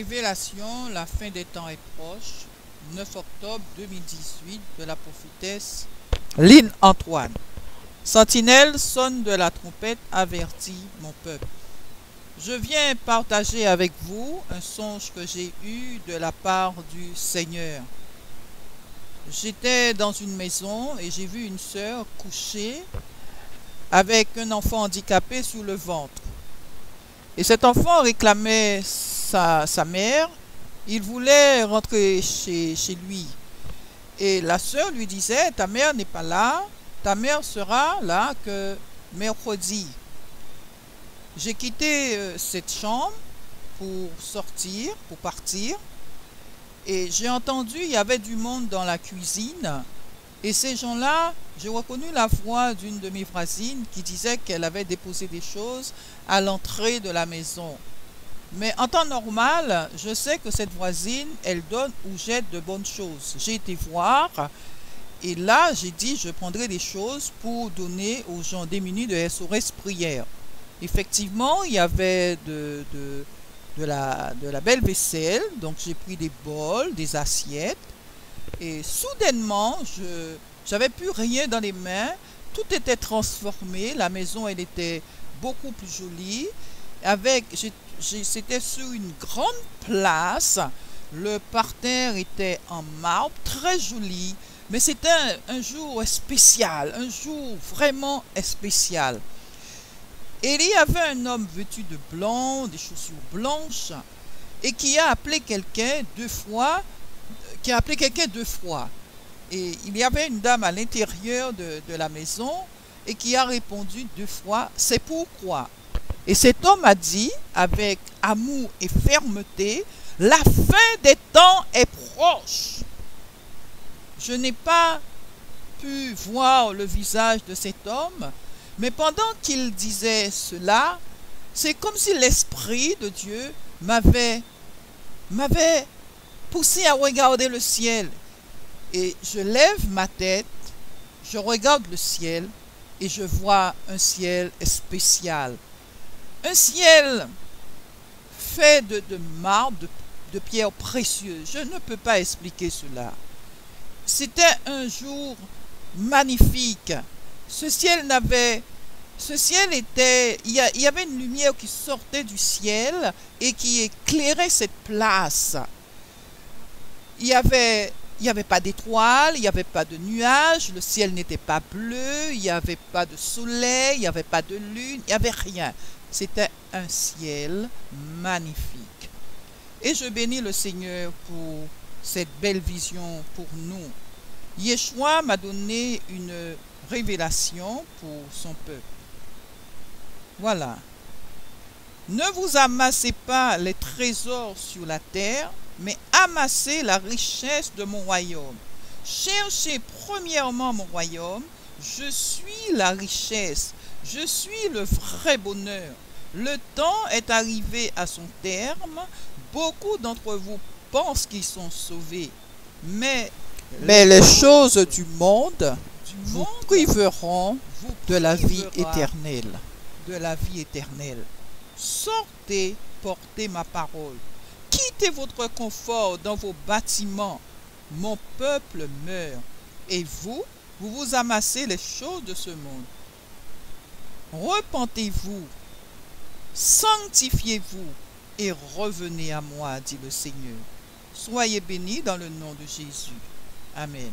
Révélation, la fin des temps est proche. 9 octobre 2018 de la prophétesse Lynn Antoine. Sentinelle, sonne de la trompette, avertit mon peuple. Je viens partager avec vous un songe que j'ai eu de la part du Seigneur. J'étais dans une maison et j'ai vu une sœur couchée avec un enfant handicapé sur le ventre. Et cet enfant réclamait sa mère. Il voulait rentrer chez lui. Et la sœur lui disait, ta mère n'est pas là, ta mère sera là que mercredi. J'ai quitté cette chambre pour sortir, pour partir. Et j'ai entendu, il y avait du monde dans la cuisine. Et ces gens-là, j'ai reconnu la voix d'une de mes voisines qui disait qu'elle avait déposé des choses à l'entrée de la maison. Mais en temps normal, je sais que cette voisine, elle donne ou jette de bonnes choses. J'ai été voir et là, j'ai dit, je prendrai des choses pour donner aux gens démunis de SOS prière. Effectivement, il y avait de la belle vaisselle, donc j'ai pris des bols, des assiettes. Et soudainement, j'avais plus rien dans les mains. Tout était transformé. La maison, elle était beaucoup plus jolie. C'était sur une grande place. Le parterre était en marbre, très joli. Mais c'était un jour spécial, un jour vraiment spécial. Et il y avait un homme vêtu de blanc, des chaussures blanches, et qui a appelé quelqu'un deux fois. Et il y avait une dame à l'intérieur de la maison et qui a répondu deux fois, c'est pourquoi. Et cet homme a dit, avec amour et fermeté, la fin des temps est proche. Je n'ai pas pu voir le visage de cet homme, mais pendant qu'il disait cela, c'est comme si l'Esprit de Dieu m'avait poussé à regarder le ciel. Et je lève ma tête, je regarde le ciel et je vois un ciel spécial. Un ciel fait de marbre, de pierres précieuses. Je ne peux pas expliquer cela. C'était un jour magnifique. Ce ciel était, il y avait une lumière qui sortait du ciel et qui éclairait cette place. Il n'y avait pas d'étoiles, il n'y avait pas de nuages, le ciel n'était pas bleu, il n'y avait pas de soleil, il n'y avait pas de lune, il n'y avait rien. C'était un ciel magnifique. Et je bénis le Seigneur pour cette belle vision pour nous. Yeshua m'a donné une révélation pour son peuple. Voilà. Ne vous amassez pas les trésors sur la terre, mais amassez la richesse de mon royaume. Cherchez premièrement mon royaume. Je suis la richesse. Je suis le vrai bonheur. Le temps est arrivé à son terme. Beaucoup d'entre vous pensent qu'ils sont sauvés. Mais les choses du monde vous priveront de la vie éternelle. De la vie éternelle. Sortez, portez ma parole. Quittez votre confort dans vos bâtiments. Mon peuple meurt. Et vous vous amassez les choses de ce monde. Repentez-vous, sanctifiez-vous et revenez à moi, dit le Seigneur. Soyez bénis dans le nom de Jésus. Amen.